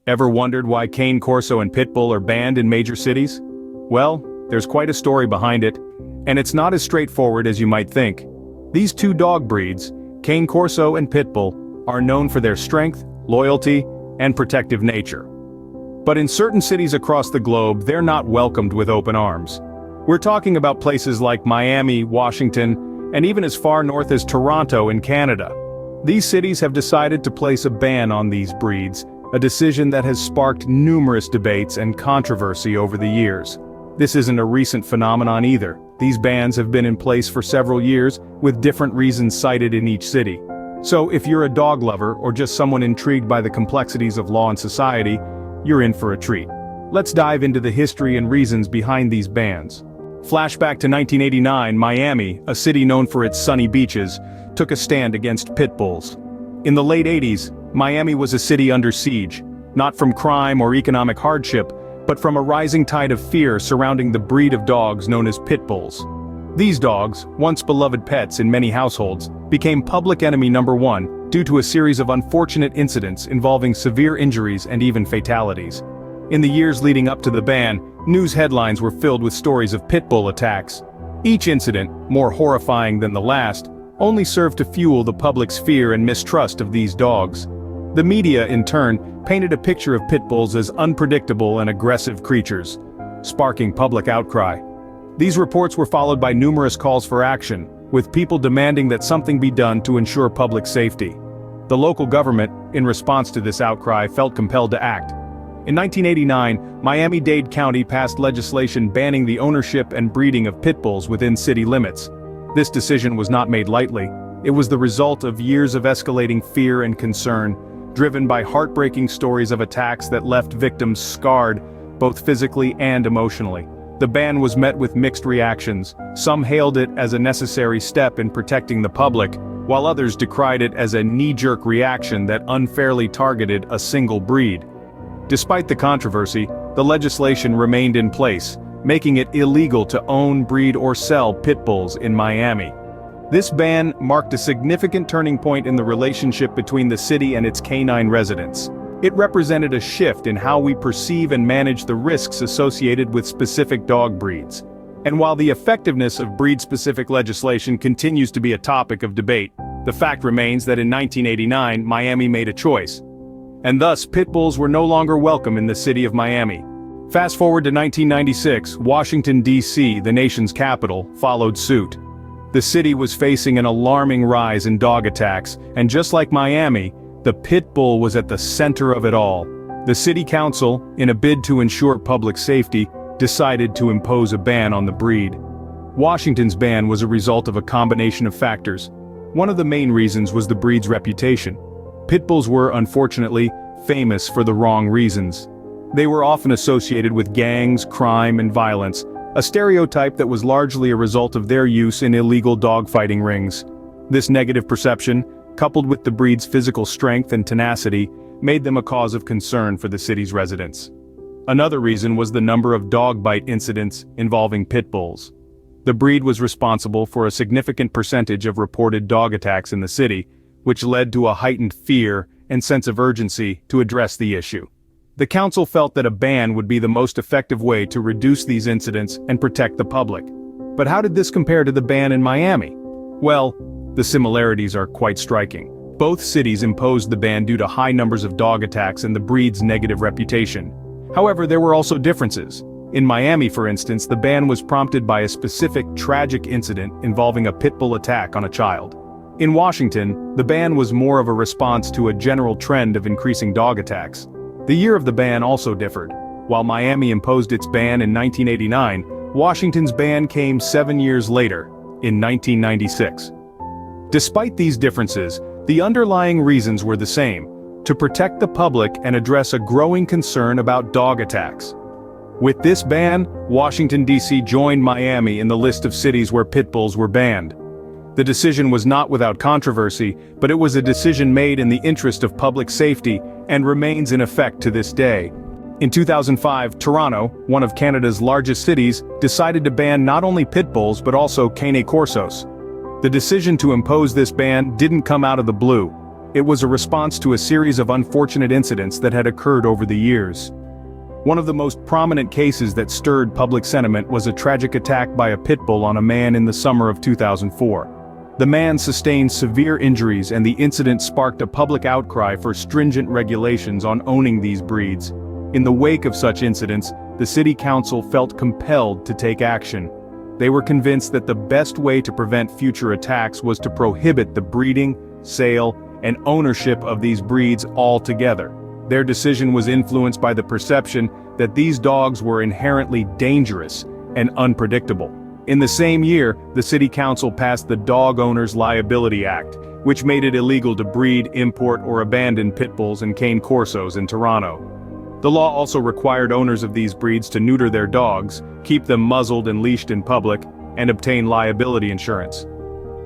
Ever wondered why Cane Corso and Pitbull are banned in major cities? Well, there's quite a story behind it, and it's not as straightforward as you might think. These two dog breeds, Cane Corso and Pitbull, are known for their strength, loyalty, and protective nature. But in certain cities across the globe, they're not welcomed with open arms. We're talking about places like Miami, Washington, and even as far north as Toronto in Canada. These cities have decided to place a ban on these breeds, a decision that has sparked numerous debates and controversy over the years. This isn't a recent phenomenon either. These bans have been in place for several years, with different reasons cited in each city. So if you're a dog lover or just someone intrigued by the complexities of law and society, you're in for a treat. Let's dive into the history and reasons behind these bans. Flashback to 1989, Miami, a city known for its sunny beaches, took a stand against pit bulls. In the late 80s, Miami was a city under siege, not from crime or economic hardship, but from a rising tide of fear surrounding the breed of dogs known as pit bulls. These dogs, once beloved pets in many households, became public enemy number one due to a series of unfortunate incidents involving severe injuries and even fatalities. In the years leading up to the ban, news headlines were filled with stories of pit bull attacks. Each incident, more horrifying than the last, only served to fuel the public's fear and mistrust of these dogs. The media, in turn, painted a picture of pit bulls as unpredictable and aggressive creatures, sparking public outcry. These reports were followed by numerous calls for action, with people demanding that something be done to ensure public safety. The local government, in response to this outcry, felt compelled to act. In 1989, Miami-Dade County passed legislation banning the ownership and breeding of pit bulls within city limits. This decision was not made lightly. It was the result of years of escalating fear and concern, driven by heartbreaking stories of attacks that left victims scarred, both physically and emotionally. The ban was met with mixed reactions. Some hailed it as a necessary step in protecting the public, while others decried it as a knee-jerk reaction that unfairly targeted a single breed. Despite the controversy, the legislation remained in place, making it illegal to own, breed, or sell pit bulls in Miami. This ban marked a significant turning point in the relationship between the city and its canine residents. It represented a shift in how we perceive and manage the risks associated with specific dog breeds. And while the effectiveness of breed-specific legislation continues to be a topic of debate, the fact remains that in 1989, Miami made a choice. And thus, pit bulls were no longer welcome in the city of Miami. Fast forward to 1996, Washington, D.C., the nation's capital, followed suit. The city was facing an alarming rise in dog attacks, and just like Miami, the pit bull was at the center of it all. The city council, in a bid to ensure public safety, decided to impose a ban on the breed. Washington's ban was a result of a combination of factors. One of the main reasons was the breed's reputation. Pit bulls were, unfortunately, famous for the wrong reasons. They were often associated with gangs, crime, and violence, a stereotype that was largely a result of their use in illegal dogfighting rings. This negative perception, coupled with the breed's physical strength and tenacity, made them a cause of concern for the city's residents. Another reason was the number of dog bite incidents involving pit bulls. The breed was responsible for a significant percentage of reported dog attacks in the city, which led to a heightened fear and sense of urgency to address the issue. The council felt that a ban would be the most effective way to reduce these incidents and protect the public. But how did this compare to the ban in Miami? Well, the similarities are quite striking. Both cities imposed the ban due to high numbers of dog attacks and the breed's negative reputation. However, there were also differences. In Miami, for instance, the ban was prompted by a specific tragic incident involving a pit bull attack on a child. In Washington, the ban was more of a response to a general trend of increasing dog attacks. The year of the ban also differed. While Miami imposed its ban in 1989, Washington's ban came 7 years later, in 1996. Despite these differences, the underlying reasons were the same: to protect the public and address a growing concern about dog attacks. With this ban, Washington, D.C. joined Miami in the list of cities where pit bulls were banned. The decision was not without controversy, but it was a decision made in the interest of public safety and remains in effect to this day. In 2005, Toronto, one of Canada's largest cities, decided to ban not only pit bulls but also Cane Corsos. The decision to impose this ban didn't come out of the blue. It was a response to a series of unfortunate incidents that had occurred over the years. One of the most prominent cases that stirred public sentiment was a tragic attack by a pit bull on a man in the summer of 2004. The man sustained severe injuries, and the incident sparked a public outcry for stringent regulations on owning these breeds. In the wake of such incidents, the city council felt compelled to take action. They were convinced that the best way to prevent future attacks was to prohibit the breeding, sale, and ownership of these breeds altogether. Their decision was influenced by the perception that these dogs were inherently dangerous and unpredictable. In the same year, the city council passed the Dog Owners Liability Act, which made it illegal to breed, import, or abandon pit bulls and cane corsos in Toronto. The law also required owners of these breeds to neuter their dogs, keep them muzzled and leashed in public, and obtain liability insurance.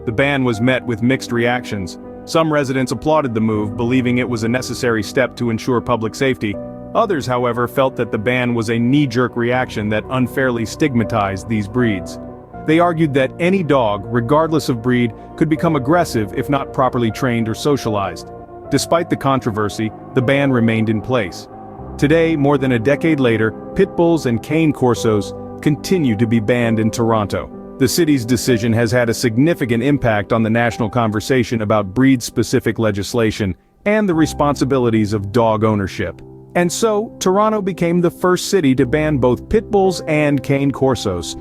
The ban was met with mixed reactions. Some residents applauded the move, believing it was a necessary step to ensure public safety. Others, however, felt that the ban was a knee-jerk reaction that unfairly stigmatized these breeds. They argued that any dog, regardless of breed, could become aggressive if not properly trained or socialized. Despite the controversy, the ban remained in place. Today, more than a decade later, pit bulls and cane corsos continue to be banned in Toronto. The city's decision has had a significant impact on the national conversation about breed-specific legislation and the responsibilities of dog ownership. And so, Toronto became the first city to ban both pit bulls and cane corsos.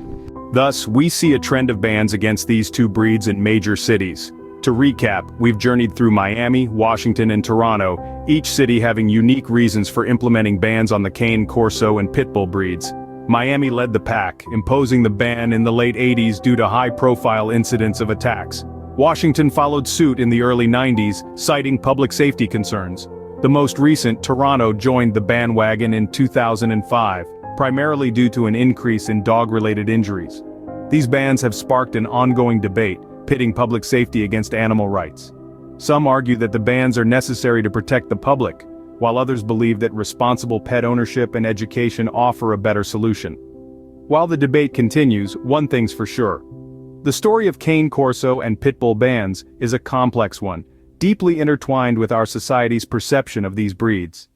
Thus, we see a trend of bans against these two breeds in major cities. To recap, we've journeyed through Miami, Washington, and Toronto, each city having unique reasons for implementing bans on the Cane Corso and Pitbull breeds. Miami led the pack, imposing the ban in the late 80s due to high-profile incidents of attacks. Washington followed suit in the early 90s, citing public safety concerns. The most recent, Toronto, joined the bandwagon in 2005, primarily due to an increase in dog-related injuries. These bans have sparked an ongoing debate, pitting public safety against animal rights. Some argue that the bans are necessary to protect the public, while others believe that responsible pet ownership and education offer a better solution. While the debate continues, one thing's for sure. The story of Cane Corso and Pitbull bans is a complex one, deeply intertwined with our society's perception of these breeds.